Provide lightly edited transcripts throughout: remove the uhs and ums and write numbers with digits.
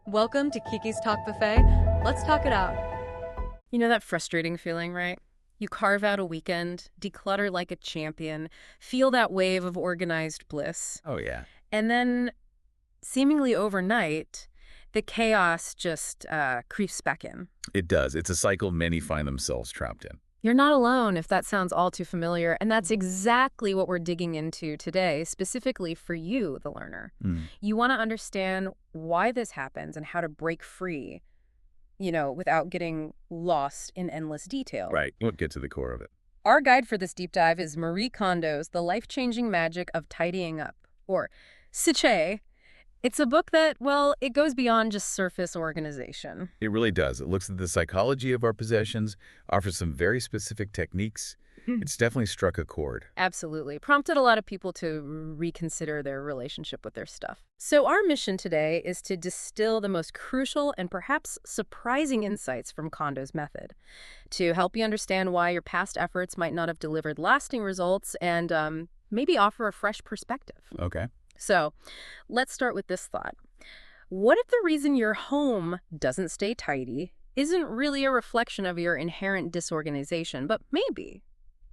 Welcome to Kiki's Talk Buffet. Let's talk it out. You know that frustrating feeling, right? You carve out a weekend, declutter like a champion, feel that wave of organized bliss, Oh, yeah. and then, seemingly overnight, the chaos just creeps back in. It does. It's a cycle many find themselves trapped in. You're not alone if that sounds all too familiar, and that's exactly what we're digging into today, specifically for you, the learner. Mm. You want to understand why this happens and how to break free, without getting lost in endless detail. Right. We'll get to the core of it. Our guide for this deep dive is Marie Kondo's The Life-Changing Magic of Tidying Up, or Siche. It's a book that, well, it goes beyond just surface organization. It really does. It looks at the psychology of our possessions, offers some very specific techniques. It's definitely struck a chord. Absolutely. Prompted a lot of people to reconsider their relationship with their stuff. So our mission today is to distill the most crucial and perhaps surprising insights from Kondo's method, to help you understand why your past efforts might not have delivered lasting results and maybe offer a fresh perspective. Okay. So let's start with this thought. What if the reason your home doesn't stay tidy isn't really a reflection of your inherent disorganization, but maybe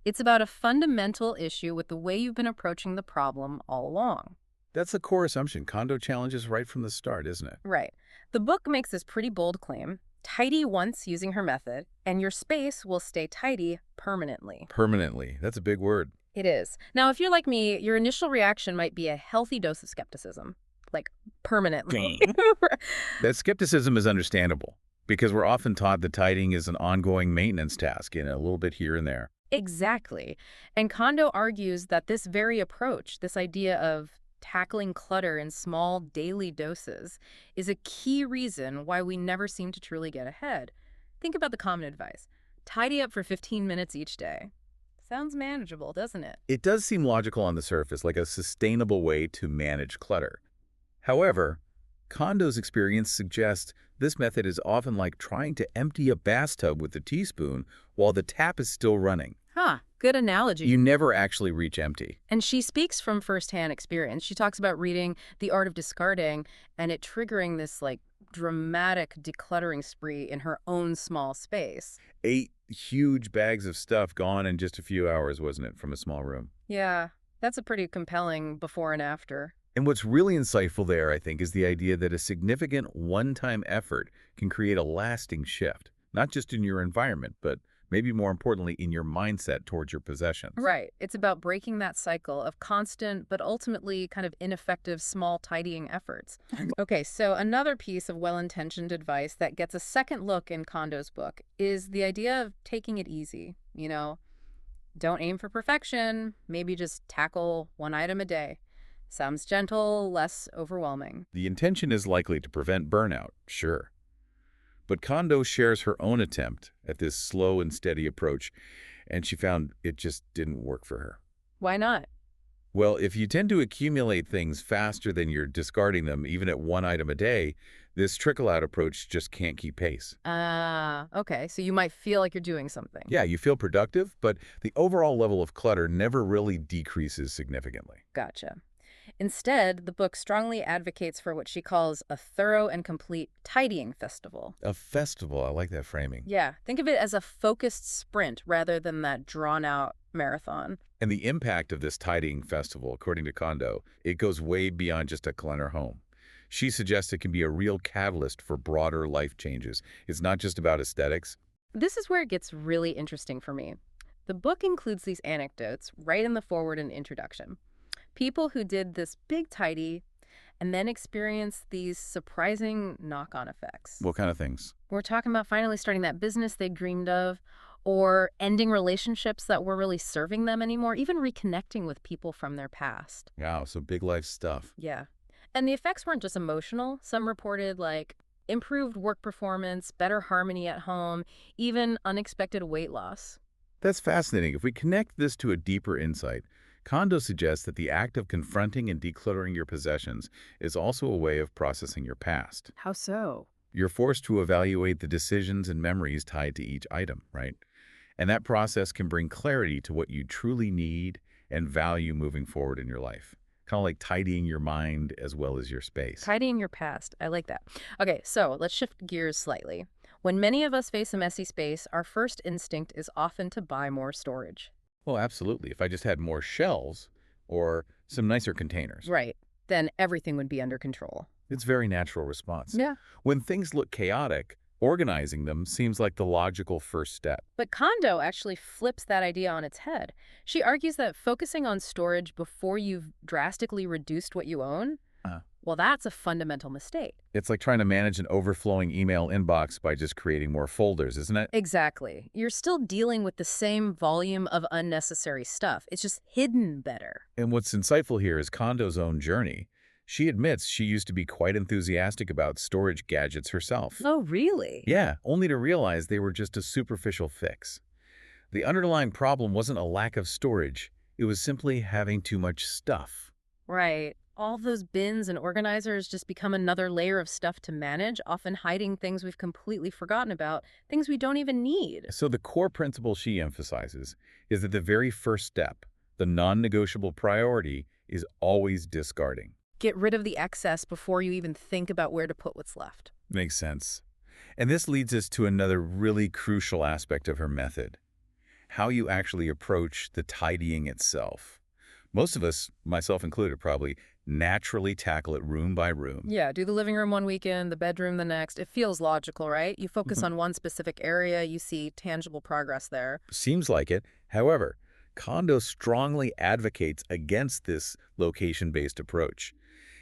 it's about a fundamental issue with the way you've been approaching the problem all along? That's the core assumption. Kondo challenges right from the start, isn't it? Right. The book makes this pretty bold claim. Tidy once using her method, and your space will stay tidy permanently. Permanently. That's a big word. It is. Now, if you're like me, your initial reaction might be a healthy dose of skepticism. Like, permanently. That skepticism is understandable because we're often taught that tidying is an ongoing maintenance task and a little bit here and there. Exactly. And Kondo argues that this very approach, this idea of tackling clutter in small daily doses, is a key reason why we never seem to truly get ahead. Think about the common advice. Tidy up for 15 minutes each day. Sounds manageable, doesn't it? It does seem logical on the surface, like a sustainable way to manage clutter. However, Kondo's experience suggests this method is often like trying to empty a bathtub with a teaspoon while the tap is still running. Huh, good analogy. You never actually reach empty. And she speaks from firsthand experience. She talks about reading The Art of Discarding and it triggering this dramatic decluttering spree in her own small space. 8 huge bags of stuff gone in just a few hours, wasn't it, from a small room? Yeah, that's a pretty compelling before and after. And what's really insightful there, I think, is the idea that a significant one-time effort can create a lasting shift, not just in your environment, but maybe more importantly, in your mindset towards your possessions. Right. It's about breaking that cycle of constant but ultimately kind of ineffective small tidying efforts. Okay, so another piece of well-intentioned advice that gets a second look in Kondo's book is the idea of taking it easy. Don't aim for perfection, maybe just tackle one item a day. Sounds gentle, less overwhelming. The intention is likely to prevent burnout, sure. But Kondo shares her own attempt at this slow and steady approach, and she found it just didn't work for her. Why not? Well, if you tend to accumulate things faster than you're discarding them, even at one item a day, this trickle-out approach just can't keep pace. Okay, so you might feel like you're doing something. Yeah, you feel productive, but the overall level of clutter never really decreases significantly. Gotcha. Instead, the book strongly advocates for what she calls a thorough and complete tidying festival. A festival, I like that framing. Yeah, think of it as a focused sprint rather than that drawn-out marathon. And the impact of this tidying festival, according to Kondo, it goes way beyond just a clutter home. She suggests it can be a real catalyst for broader life changes. It's not just about aesthetics. This is where it gets really interesting for me. The book includes these anecdotes right in the foreword and introduction. People who did this big tidy and then experienced these surprising knock-on effects. What kind of things? We're talking about finally starting that business they dreamed of, or ending relationships that were really serving them anymore, even reconnecting with people from their past. Wow, so big life stuff. Yeah. And the effects weren't just emotional. Some reported improved work performance, better harmony at home, even unexpected weight loss. That's fascinating. If we connect this to a deeper insight, Kondo suggests that the act of confronting and decluttering your possessions is also a way of processing your past. How so? You're forced to evaluate the decisions and memories tied to each item, right? And that process can bring clarity to what you truly need and value moving forward in your life. kind of like tidying your mind as well as your space. Tidying your past. I like that. Okay, so let's shift gears slightly. When many of us face a messy space, our first instinct is often to buy more storage. Well, absolutely. If I just had more shelves or some nicer containers, Right. Then everything would be under control. it's a very natural response. Yeah. When things look chaotic, organizing them seems like the logical first step. But Kondo actually flips that idea on its head. She argues that focusing on storage before you've drastically reduced what you own, Uh, well, that's a fundamental mistake. it's like trying to manage an overflowing email inbox by just creating more folders, isn't it? Exactly. You're still dealing with the same volume of unnecessary stuff. It's just hidden better. And what's insightful here is Kondo's own journey. She admits she used to be quite enthusiastic about storage gadgets herself. Oh, really? Yeah, only to realize they were just a superficial fix. The underlying problem wasn't a lack of storage. It was simply having too much stuff. Right. All those bins and organizers just become another layer of stuff to manage, often hiding things we've completely forgotten about, things we don't even need. So the core principle she emphasizes is that the very first step, the non-negotiable priority, is always discarding. Get rid of the excess before you even think about where to put what's left. Makes sense. And this leads us to another really crucial aspect of her method, how you actually approach the tidying itself. Most of us, myself included probably, naturally tackle it room by room. Yeah, do the living room one weekend, the bedroom the next. It feels logical, right? You focus on one specific area, you see tangible progress there. Seems like it. However, Kondo strongly advocates against this location-based approach.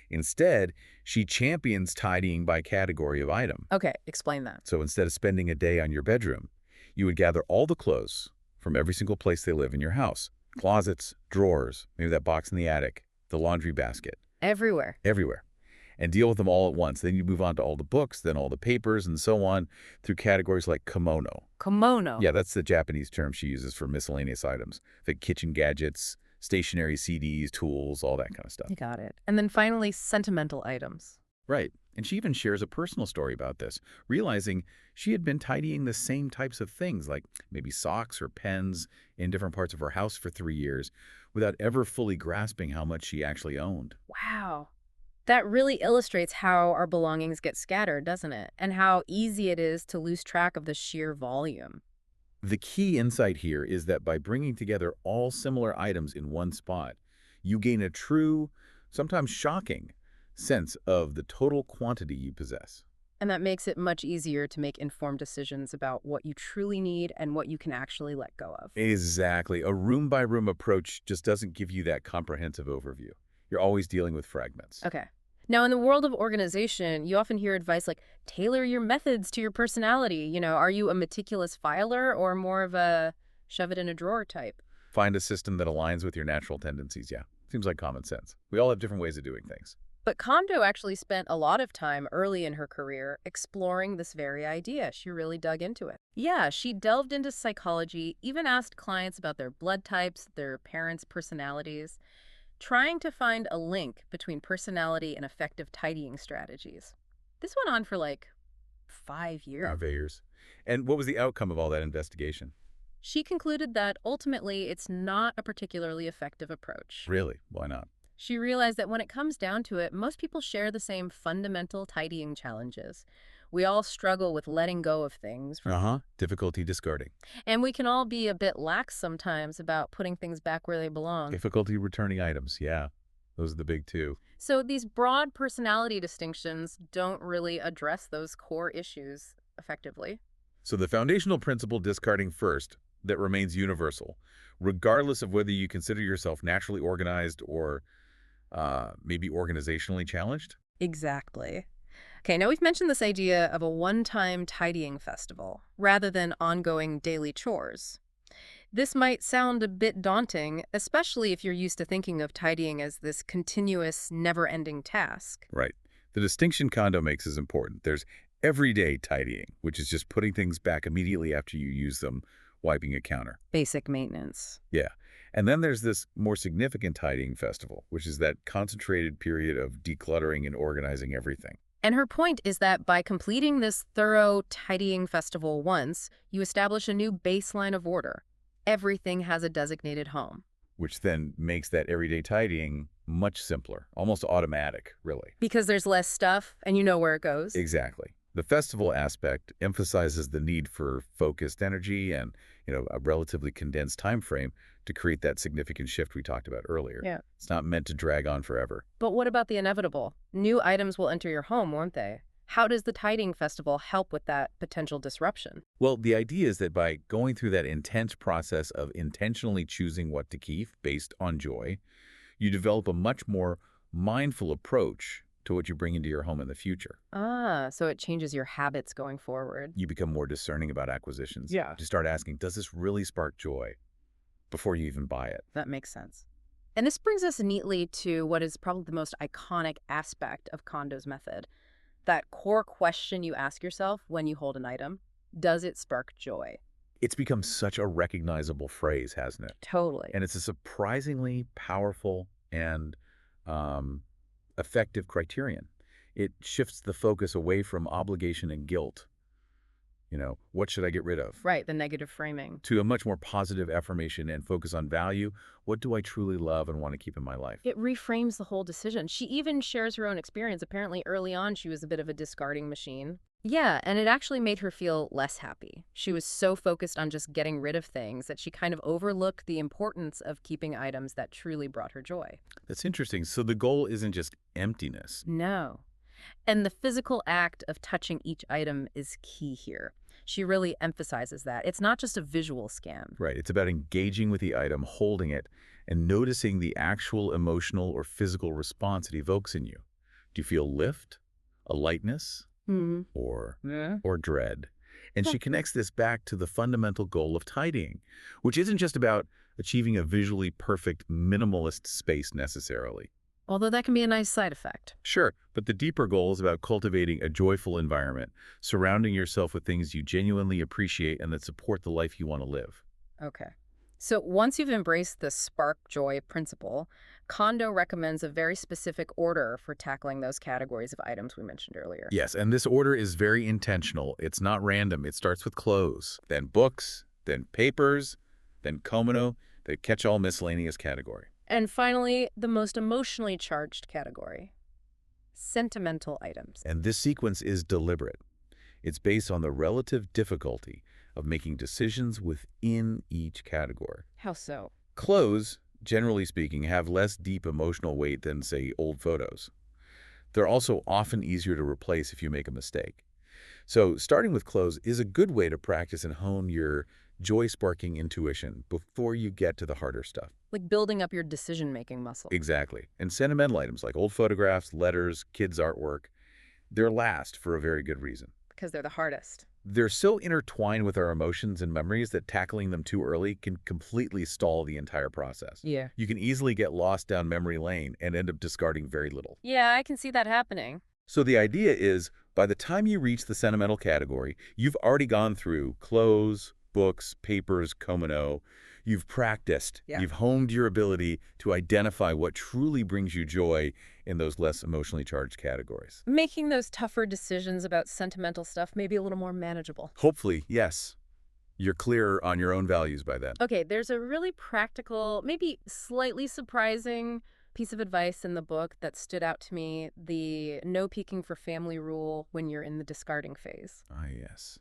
Instead, she champions tidying by category of item. Okay, explain that. So instead of spending a day on your bedroom, you would gather all the clothes from every single place they live in your house. Closets, drawers, maybe that box in the attic, the laundry basket, Everywhere. everywhere. And deal with them all at once. Then you move on to all the books, then all the papers, and so on, through categories like kimono. Kimono. Yeah, that's the Japanese term she uses for miscellaneous items, like kitchen gadgets, stationary CDs, tools, all that kind of stuff. You got it. And then finally, sentimental items. Right. And she even shares a personal story about this, realizing she had been tidying the same types of things, like maybe socks or pens, in different parts of her house for 3 years, without ever fully grasping how much she actually owned. Wow. That really illustrates how our belongings get scattered, doesn't it? And how easy it is to lose track of the sheer volume. The key insight here is that by bringing together all similar items in one spot, you gain a true, sometimes shocking, sense of the total quantity you possess. And that makes it much easier to make informed decisions about what you truly need and what you can actually let go of. Exactly. A room-by-room approach just doesn't give you that comprehensive overview. You're always dealing with fragments. Okay. Now, in the world of organization, you often hear advice like, tailor your methods to your personality. Are you a meticulous filer or more of a shove it in a drawer type? Find a system that aligns with your natural tendencies, yeah. Seems like common sense. We all have different ways of doing things. But Kondo actually spent a lot of time early in her career exploring this very idea. She really dug into it. Yeah, she delved into psychology, even asked clients about their blood types, their parents' personalities, trying to find a link between personality and effective tidying strategies. This went on for like 5 years. Conveyors. And what was the outcome of all that investigation? She concluded that ultimately it's not a particularly effective approach. Really? Why not? She realized that when it comes down to it, most people share the same fundamental tidying challenges. We all struggle with letting go of things, Difficulty discarding. and we can all be a bit lax sometimes about putting things back where they belong. Difficulty returning items, yeah. Those are the big two. So these broad personality distinctions don't really address those core issues effectively. So the foundational principle discarding first that remains universal, regardless of whether you consider yourself naturally organized or maybe organizationally challenged? Exactly. Okay, now we've mentioned this idea of a one-time tidying festival rather than ongoing daily chores. This might sound a bit daunting, especially if you're used to thinking of tidying as this continuous, never-ending task. Right. The distinction Kondo makes is important. There's everyday tidying, which is just putting things back immediately after you use them, wiping a counter. Basic maintenance. Yeah. And then there's this more significant tidying festival, which is that concentrated period of decluttering and organizing everything. And her point is that by completing this thorough tidying festival once, you establish a new baseline of order. Everything has a designated home. which then makes that everyday tidying much simpler, almost automatic, really. Because there's less stuff and you know where it goes. Exactly. The festival aspect emphasizes the need for focused energy and, a relatively condensed time frame to create that significant shift we talked about earlier. Yeah. It's not meant to drag on forever. But what about the inevitable? New items will enter your home, won't they? How does the tidying festival help with that potential disruption? Well, the idea is that by going through that intense process of intentionally choosing what to keep based on joy, you develop a much more mindful approach to what you bring into your home in the future. Ah, so it changes your habits going forward. You become more discerning about acquisitions. Yeah. You start asking, does this really spark joy before you even buy it? That makes sense. And this brings us neatly to what is probably the most iconic aspect of Kondo's method. That core question you ask yourself when you hold an item: does it spark joy? It's become such a recognizable phrase, hasn't it? Totally. And it's a surprisingly powerful and um, effective criterion. It shifts the focus away from obligation and guilt. What should I get rid of? Right, the negative framing. To a much more positive affirmation and focus on value. What do I truly love and want to keep in my life? It reframes the whole decision. She even shares her own experience. Apparently, early on, she was a bit of a discarding machine. Yeah, and it actually made her feel less happy. She was so focused on just getting rid of things that she kind of overlooked the importance of keeping items that truly brought her joy. That's interesting. So the goal isn't just emptiness. No. And the physical act of touching each item is key here. She really emphasizes that. It's not just a visual scan. Right. It's about engaging with the item, holding it, and noticing the actual emotional or physical response it evokes in you. Do you feel lift, a lightness, Hmm. or Yeah. or dread? And she connects this back to the fundamental goal of tidying, which isn't just about achieving a visually perfect minimalist space necessarily. Although that can be a nice side effect. Sure, but the deeper goal is about cultivating a joyful environment, surrounding yourself with things you genuinely appreciate and that support the life you want to live. Okay. So once you've embraced the spark joy principle, Kondo recommends a very specific order for tackling those categories of items we mentioned earlier. Yes, and this order is very intentional. It's not random. It starts with clothes, then books, then papers, then komono, the catch-all miscellaneous category. And finally, the most emotionally charged category: sentimental items. And this sequence is deliberate. It's based on the relative difficulty of making decisions within each category. How so? Clothes, generally speaking, have less deep emotional weight than, say, old photos. They're also often easier to replace if you make a mistake. So starting with clothes is a good way to practice and hone your joy-sparking intuition before you get to the harder stuff. Like building up your decision-making muscle. Exactly. And sentimental items like old photographs, letters, kids' artwork, they're last for a very good reason. Because they're the hardest. They're so intertwined with our emotions and memories that tackling them too early can completely stall the entire process. Yeah. You can easily get lost down memory lane and end up discarding very little. Yeah, I can see that happening. So the idea is, by the time you reach the sentimental category, you've already gone through clothes, books, papers, komono. You've practiced. Yeah. You've honed your ability to identify what truly brings you joy in those less emotionally charged categories. Making those tougher decisions about sentimental stuff may be a little more manageable. Hopefully, yes. You're clearer on your own values by then. Okay, there's a really practical, maybe slightly surprising piece of advice in the book that stood out to me: the no peeking for family rule when you're in the discarding phase. Ah, yes.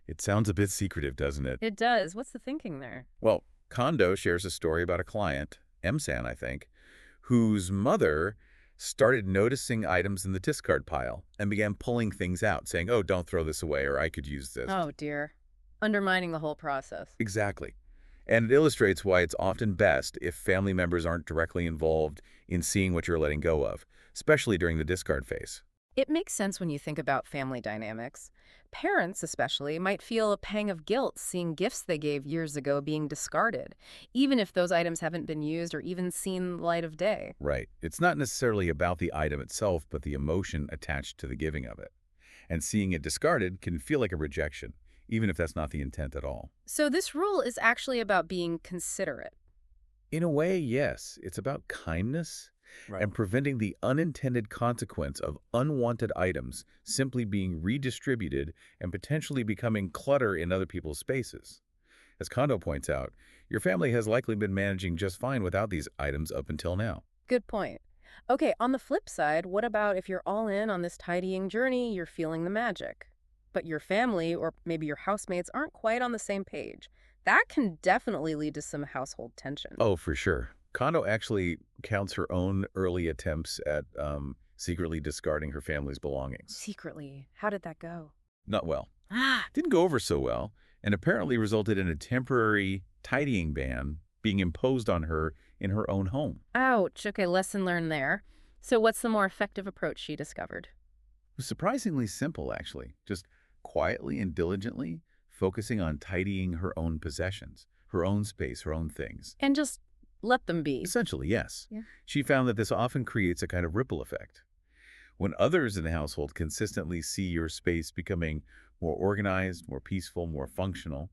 It sounds a bit secretive, doesn't it? It does. What's the thinking there? Well, Kondo shares a story about a client, M-san, I think, whose mother started noticing items in the discard pile and began pulling things out, saying, oh, don't throw this away, or I could use this. Oh, dear. Undermining the whole process. Exactly. And it illustrates why it's often best if family members aren't directly involved in seeing what you're letting go of, especially during the discard phase. It makes sense when you think about family dynamics. Parents, especially, might feel a pang of guilt seeing gifts they gave years ago being discarded, even if those items haven't been used or even seen the light of day. Right. It's not necessarily about the item itself, but the emotion attached to the giving of it. And seeing it discarded can feel like a rejection, even if that's not the intent at all. So this rule is actually about being considerate. In a way, yes. It's about kindness and preventing the unintended consequence of unwanted items simply being redistributed and potentially becoming clutter in other people's spaces. As Kondo points out, your family has likely been managing just fine without these items up until now. Good point. Okay, on the flip side, what about if you're all in on this tidying journey, you're feeling the magic, but your family or maybe your housemates aren't quite on the same page? That can definitely lead to some household tension. Oh, for sure. Kondo actually counts her own early attempts at secretly discarding her family's belongings. Secretly, how did that go? Not well. Ah, Didn't go over so well, and apparently resulted in a temporary tidying ban being imposed on her in her own home. ouch. Okay, lesson learned there. So, what's the more effective approach she discovered? It was surprisingly simple, actually. Just quietly and diligently focusing on tidying her own possessions, her own space, her own things. And just let them be. Essentially, yes. Yeah. She found that this often creates a kind of ripple effect. When others in the household consistently see your space becoming more organized, more peaceful, more functional,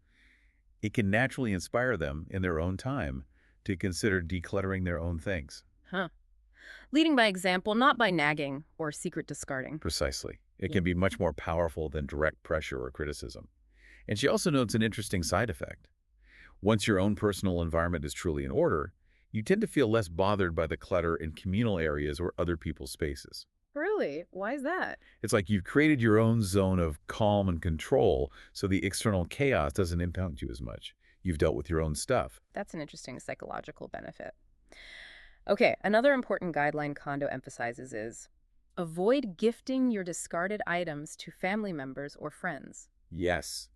it can naturally inspire them in their own time to consider decluttering their own things. Huh. Leading by example, not by nagging or secret discarding. Precisely. It Yeah. can be much more powerful than direct pressure or criticism. And she also notes an interesting side effect. Once your own personal environment is truly in order, you tend to feel less bothered by the clutter in communal areas or other people's spaces. Really? Why is that? It's like you've created your own zone of calm and control, so the external chaos doesn't impact you as much. You've dealt with your own stuff. That's an interesting psychological benefit. Okay, another important guideline Kondo emphasizes is avoid gifting your discarded items to family members or friends. Yes.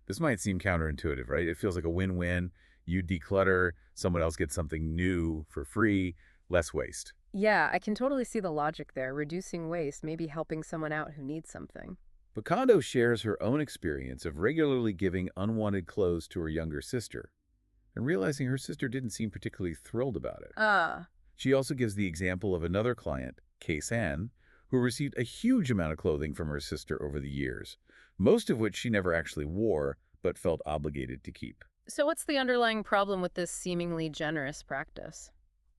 This might seem counterintuitive, right? It feels like a win-win. You declutter, someone else gets something new for free, less waste. Yeah, I can totally see the logic there. Reducing waste, maybe helping someone out who needs something. But Kondo shares her own experience of regularly giving unwanted clothes to her younger sister and realizing her sister didn't seem particularly thrilled about it. Ah, She also gives the example of another client, Kei-san, who received a huge amount of clothing from her sister over the years, most of which she never actually wore but felt obligated to keep. so what's the underlying problem with this seemingly generous practice?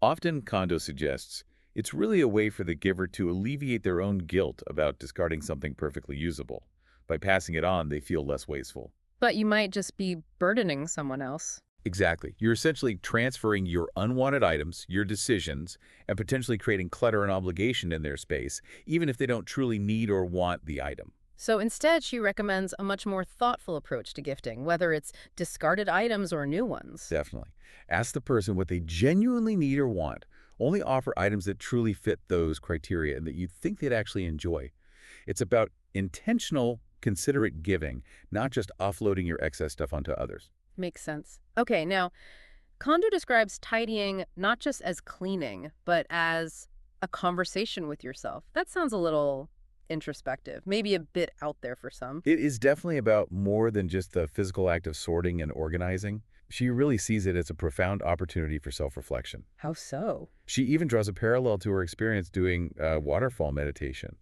Often, Kondo suggests it's really a way for the giver to alleviate their own guilt about discarding something perfectly usable. By passing it on, they feel less wasteful. But you might just be burdening someone else. Exactly. You're essentially transferring your unwanted items, your decisions, and potentially creating clutter and obligation in their space, even if they don't truly need or want the item. So instead, she recommends a much more thoughtful approach to gifting, whether it's discarded items or new ones. Definitely. Ask the person what they genuinely need or want. Only offer items that truly fit those criteria and that you think they'd actually enjoy. It's about intentional, considerate giving, not just offloading your excess stuff onto others. Makes sense. Okay, now, Kondo describes tidying not just as cleaning, but as a conversation with yourself. That sounds a little introspective, maybe a bit out there for some. It is definitely about more than just the physical act of sorting and organizing. She really sees it as a profound opportunity for self-reflection. How so? She even draws a parallel to her experience doing waterfall meditation.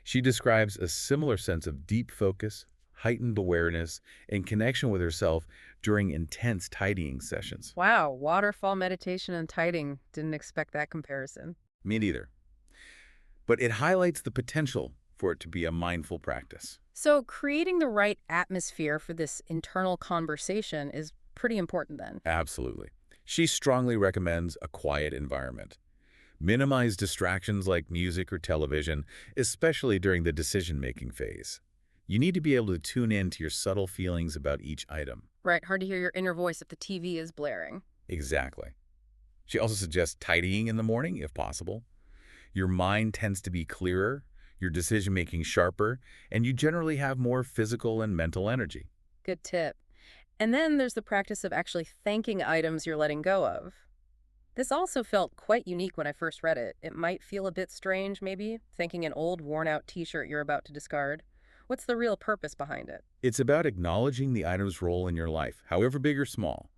She describes a similar sense of deep focus, heightened awareness, and connection with herself during intense tidying sessions. Wow, waterfall meditation and tidying. Didn't expect that comparison. Me neither. But it highlights the potential for it to be a mindful practice. So, creating the right atmosphere for this internal conversation is pretty important then. Absolutely. She strongly recommends a quiet environment. Minimize distractions like music or television, especially during the decision-making phase. You need to be able to tune in to your subtle feelings about each item. Right, hard to hear your inner voice if the TV is blaring. Exactly. She also suggests tidying in the morning, if possible. Your mind tends to be clearer, your decision-making sharper, and you generally have more physical and mental energy. Good tip. And then there's the practice of actually thanking items you're letting go of. This also felt quite unique when I first read it. It might feel a bit strange, maybe, thanking an old, worn-out t-shirt you're about to discard. What's the real purpose behind it? It's about acknowledging the item's role in your life, however big or small.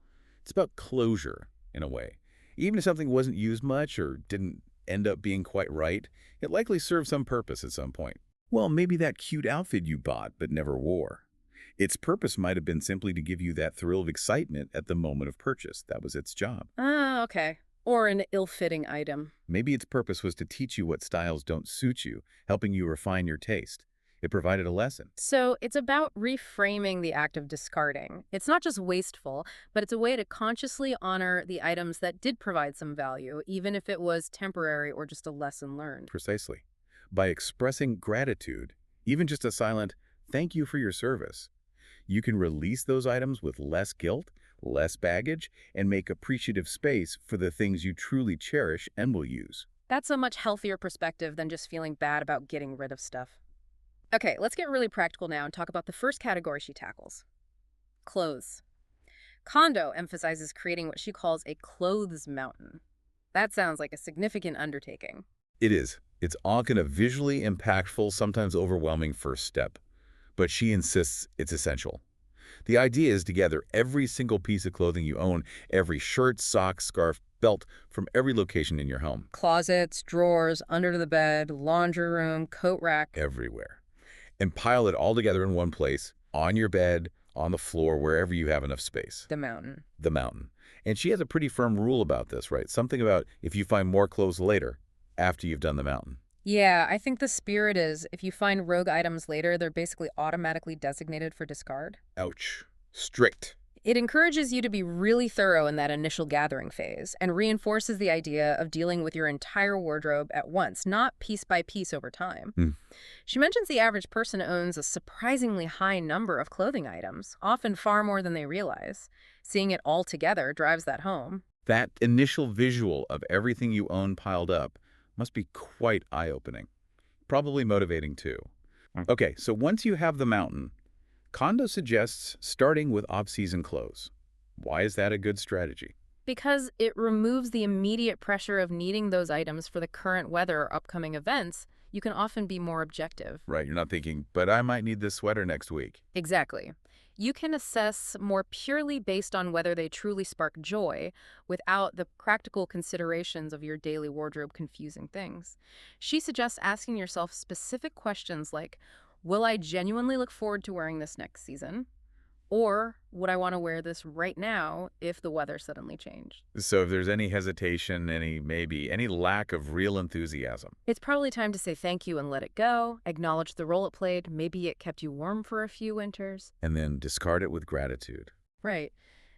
It's about closure, in a way. Even if something wasn't used much or didn't end up being quite right, it likely served some purpose at some point. Well, maybe that cute outfit you bought but never wore. Its purpose might have been simply to give you that thrill of excitement at the moment of purchase. That was its job. Ah, okay. Or an ill-fitting item. Maybe its purpose was to teach you what styles don't suit you, helping you refine your taste. It provided a lesson. So it's about reframing the act of discarding. It's not just wasteful, but it's a way to consciously honor the items that did provide some value, even if it was temporary or just a lesson learned. Precisely. By expressing gratitude, even just a silent, thank you for your service, you can release those items with less guilt, less baggage, and make appreciative space for the things you truly cherish and will use. That's a much healthier perspective than just feeling bad about getting rid of stuff. Okay, let's get really practical now and talk about the first category she tackles: clothes. Kondo emphasizes creating what she calls a clothes mountain. That sounds like a significant undertaking. It is. It's often a visually impactful, sometimes overwhelming first step, but she insists it's essential. The idea is to gather every single piece of clothing you own, every shirt, sock, scarf, belt, from every location in your home, Closets, drawers, under the bed, laundry room, coat rack. everywhere, and pile it all together in one place, on your bed, on the floor, wherever you have enough space. The mountain. The mountain. And she has a pretty firm rule about this, right? Something about if you find more clothes later, after you've done the mountain. Yeah, I think the spirit is if you find rogue items later, they're basically automatically designated for discard. Ouch. Strict. It encourages you to be really thorough in that initial gathering phase and reinforces the idea of dealing with your entire wardrobe at once, not piece by piece over time. Hmm. She mentions the average person owns a surprisingly high number of clothing items, often far more than they realize. Seeing it all together drives that home. That initial visual of everything you own piled up must be quite eye-opening. Probably motivating too. Okay, so once you have the mountain, Kondo suggests starting with off-season clothes. Why is that a good strategy? Because it removes the immediate pressure of needing those items for the current weather or upcoming events, you can often be more objective. Right, you're not thinking, but I might need this sweater next week. Exactly. You can assess more purely based on whether they truly spark joy without the practical considerations of your daily wardrobe confusing things. She suggests asking yourself specific questions like, will I genuinely look forward to wearing this next season? Or would I want to wear this right now if the weather suddenly changed? So if there's any hesitation, any lack of real enthusiasm, It's probably time to say thank you and let it go, acknowledge the role it played, maybe it kept you warm for a few winters. and then discard it with gratitude. Right.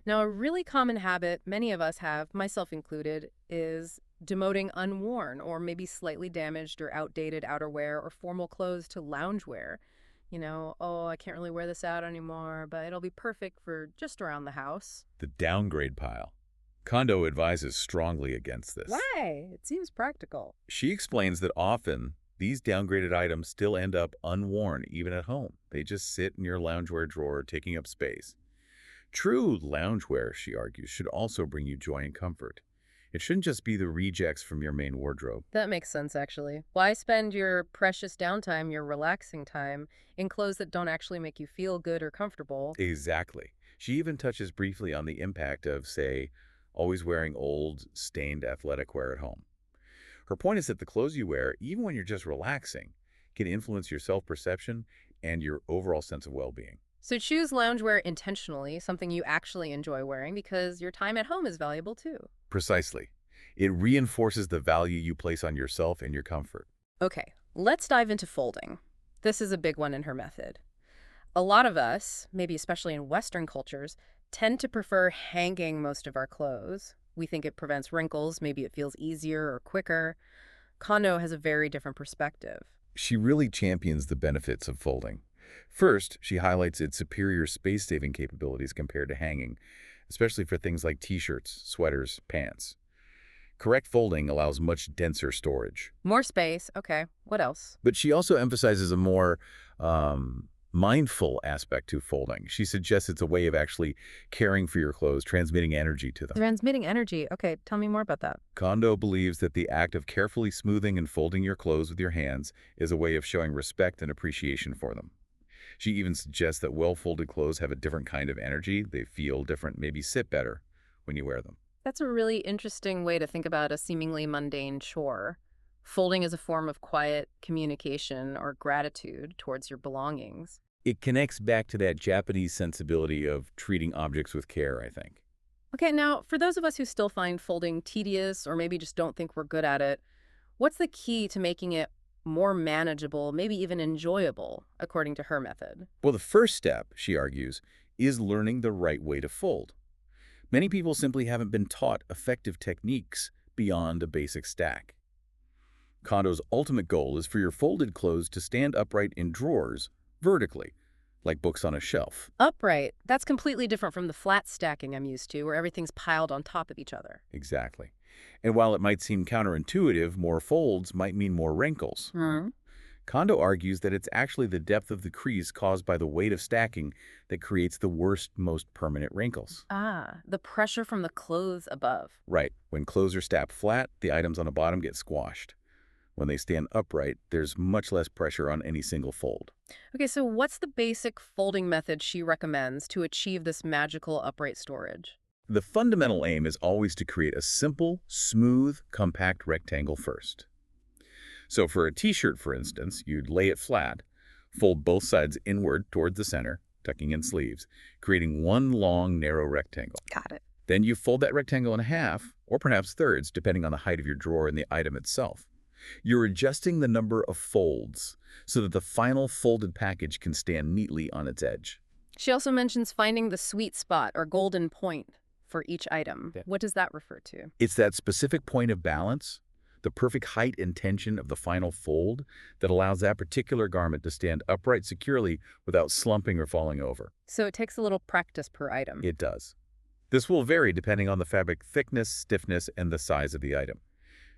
Now, a really common habit many of us have, myself included, is demoting unworn or maybe slightly damaged or outdated outerwear or formal clothes to loungewear. Oh, I can't really wear this out anymore, but it'll be perfect for just around the house. The downgrade pile. Kondo advises strongly against this. Why? It seems practical. She explains that often these downgraded items still end up unworn even at home. They just sit in your loungewear drawer, taking up space. True loungewear, she argues, should also bring you joy and comfort. It shouldn't just be the rejects from your main wardrobe. That makes sense, actually. Why spend your precious downtime, your relaxing time, in clothes that don't actually make you feel good or comfortable? Exactly. She even touches briefly on the impact of, say, always wearing old, stained athletic wear at home. Her point is that the clothes you wear, even when you're just relaxing, can influence your self-perception and your overall sense of well-being. So choose loungewear intentionally, something you actually enjoy wearing, because your time at home is valuable too. Precisely. It reinforces the value you place on yourself and your comfort. Okay, let's dive into folding. This is a big one in her method. A lot of us, maybe especially in Western cultures, tend to prefer hanging most of our clothes. We think it prevents wrinkles, maybe it feels easier or quicker. Kondo has a very different perspective. She really champions the benefits of folding. First, she highlights its superior space-saving capabilities compared to hanging, especially for things like t-shirts, sweaters, pants. Correct folding allows much denser storage. More space, okay. What else? But she also emphasizes a more mindful aspect to folding. She suggests it's a way of actually caring for your clothes, transmitting energy to them. Transmitting energy. Okay, tell me more about that. Kondo believes that the act of carefully smoothing and folding your clothes with your hands is a way of showing respect and appreciation for them. She even suggests that well-folded clothes have a different kind of energy. They feel different, maybe sit better when you wear them. That's a really interesting way to think about a seemingly mundane chore. Folding is a form of quiet communication or gratitude towards your belongings. It connects back to that Japanese sensibility of treating objects with care, I think. Okay, now, for those of us who still find folding tedious or maybe just don't think we're good at it, what's the key to making it more manageable, maybe even enjoyable, according to her method? Well, the first step, she argues, is learning the right way to fold. Many people simply haven't been taught effective techniques beyond a basic stack. Kondo's ultimate goal is for your folded clothes to stand upright in drawers, vertically, like books on a shelf. Upright. That's completely different from the flat stacking I'm used to, where everything's piled on top of each other. Exactly. And while it might seem counterintuitive, more folds might mean more wrinkles. Hmm. Kondo argues that it's actually the depth of the crease caused by the weight of stacking that creates the worst, most permanent wrinkles. Ah, the pressure from the clothes above. Right. When clothes are stacked flat, the items on the bottom get squashed. When they stand upright, there's much less pressure on any single fold. Okay, so what's the basic folding method she recommends to achieve this magical upright storage? The fundamental aim is always to create a simple, smooth, compact rectangle first. So for a t-shirt, for instance, you'd lay it flat, fold both sides inward toward the center, tucking in sleeves, creating one long, narrow rectangle. Got it. Then you fold that rectangle in half, or perhaps thirds, depending on the height of your drawer and the item itself. You're adjusting the number of folds so that the final folded package can stand neatly on its edge. She also mentions finding the sweet spot or golden point for each item. Yeah. What does that refer to? It's that specific point of balance, the perfect height and tension of the final fold, that allows that particular garment to stand upright securely without slumping or falling over. So it takes a little practice per item. It does. This will vary depending on the fabric thickness, stiffness, and the size of the item.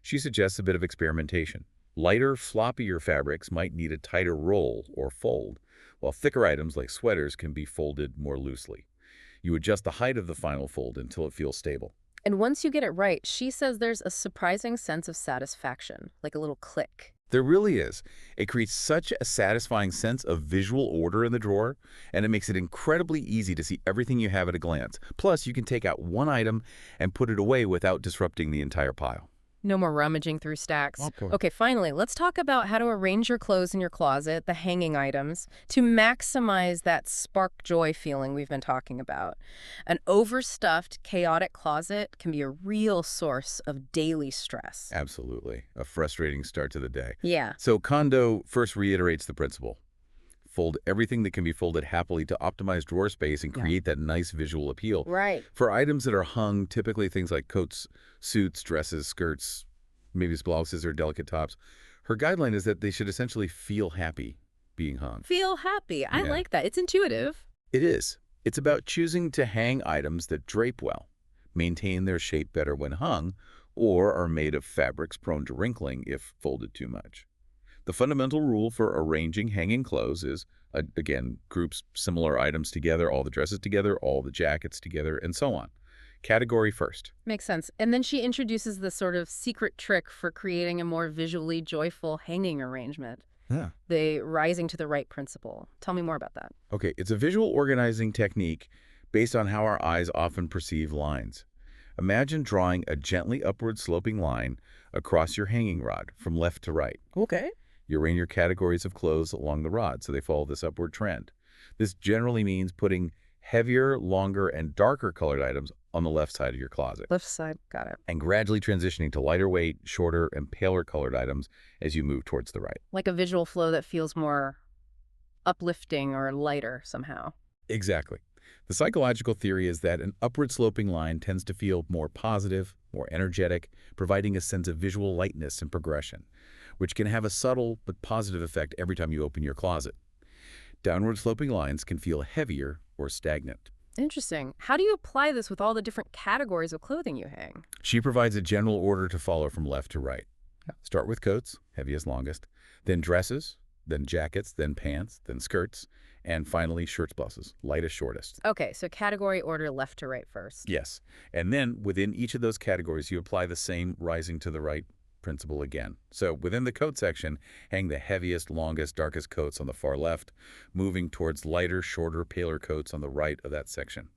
She suggests a bit of experimentation. Lighter, floppier fabrics might need a tighter roll or fold, while thicker items like sweaters can be folded more loosely. You adjust the height of the final fold until it feels stable. And once you get it right, she says there's a surprising sense of satisfaction, like a little click. There really is. It creates such a satisfying sense of visual order in the drawer, and it makes it incredibly easy to see everything you have at a glance. Plus, you can take out one item and put it away without disrupting the entire pile. No more rummaging through stacks. Okay. Okay, finally, let's talk about how to arrange your clothes in your closet, the hanging items, to maximize that spark joy feeling we've been talking about. An overstuffed, chaotic closet can be a real source of daily stress. Absolutely. A frustrating start to the day. Yeah. So Kondo first reiterates the principle. Fold everything that can be folded happily to optimize drawer space and create that nice visual appeal. Right. For items that are hung, typically things like coats, suits, dresses, skirts, maybe blouses or delicate tops, her guideline is that they should essentially feel happy being hung. Feel happy. I Yeah. like that. It's intuitive. It is. It's about choosing to hang items that drape well, maintain their shape better when hung, or are made of fabrics prone to wrinkling if folded too much. The fundamental rule for arranging hanging clothes is, again, groups similar items together, all the dresses together, all the jackets together, and so on. Category first. Makes sense. And then she introduces the sort of secret trick for creating a more visually joyful hanging arrangement. Yeah. The rising to the right principle. Tell me more about that. Okay, it's a visual organizing technique based on how our eyes often perceive lines. Imagine drawing a gently upward sloping line across your hanging rod from left to right. Okay. You arrange your categories of clothes along the rod so they follow this upward trend. This generally means putting heavier, longer, and darker colored items on the left side of your closet, Left side. Got it. and gradually transitioning to lighter weight, shorter, and paler colored items as you move towards the right. Like a visual flow that feels more uplifting or lighter somehow. Exactly. The psychological theory is that an upward sloping line tends to feel more positive, more energetic, providing a sense of visual lightness and progression, which can have a subtle but positive effect every time you open your closet. Downward sloping lines can feel heavier or stagnant. Interesting. How do you apply this with all the different categories of clothing you hang? She provides a general order to follow from left to right. Start with coats, heaviest, longest, then dresses, then jackets, then pants, then skirts, and finally shirts, blouses, lightest, shortest. Okay, so category order left to right first. Yes, and then within each of those categories, you apply the same rising to the right principle again. So within the coat section, hang the heaviest, longest, darkest coats on the far left, moving towards lighter, shorter, paler coats on the right of that section.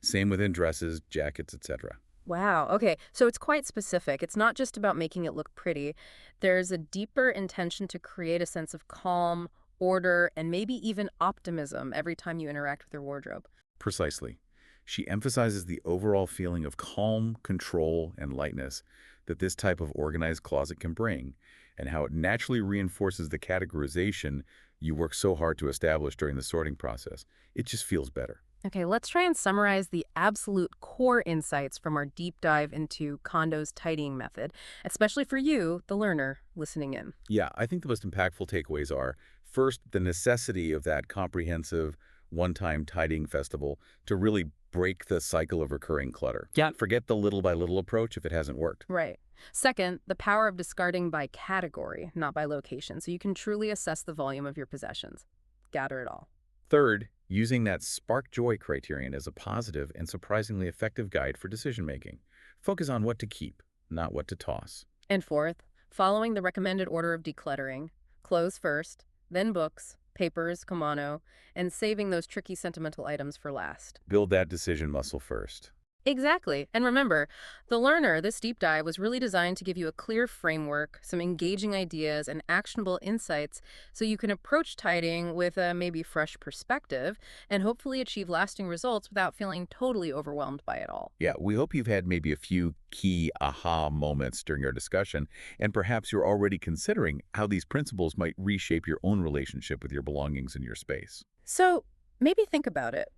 Same within dresses, jackets, etc. Wow. Okay, so it's quite specific. It's not just about making it look pretty. There's a deeper intention to create a sense of calm, order, and maybe even optimism every time you interact with your wardrobe. Precisely. She emphasizes the overall feeling of calm, control, and lightness that this type of organized closet can bring, and how it naturally reinforces the categorization you work so hard to establish during the sorting process. It just feels better. Okay, let's try and summarize the absolute core insights from our deep dive into Kondo's tidying method, especially for you, the learner, listening in. Yeah, I think the most impactful takeaways are, first, the necessity of that comprehensive one-time tidying festival to really break the cycle of recurring clutter. Yeah. Forget the little-by-little approach if it hasn't worked. Right. Second, the power of discarding by category, not by location, so you can truly assess the volume of your possessions. Gather it all. Third, using that spark joy criterion as a positive and surprisingly effective guide for decision-making. Focus on what to keep, not what to toss. And fourth, following the recommended order of decluttering, clothes first, then books, papers, kimono, and saving those tricky sentimental items for last. Build that decision muscle first. Exactly. And remember, the learner, this deep dive was really designed to give you a clear framework, some engaging ideas, and actionable insights so you can approach tidying with a maybe fresh perspective and hopefully achieve lasting results without feeling totally overwhelmed by it all. Yeah, we hope you've had maybe a few key aha moments during our discussion, and perhaps you're already considering how these principles might reshape your own relationship with your belongings and your space. So maybe think about it.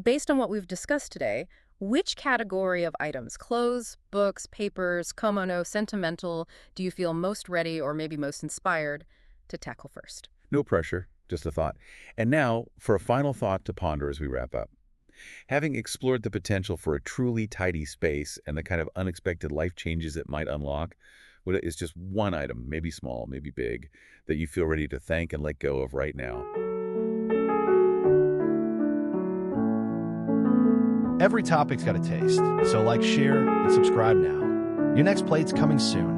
Based on what we've discussed today, which category of items, clothes, books, papers, kimono, sentimental, do you feel most ready or maybe most inspired to tackle first? No pressure, just a thought. And now, for a final thought to ponder as we wrap up. Having explored the potential for a truly tidy space and the kind of unexpected life changes it might unlock, what is just one item, maybe small, maybe big, that you feel ready to thank and let go of right now? Every topic's got a taste, so like, share, and subscribe now. Your next plate's coming soon.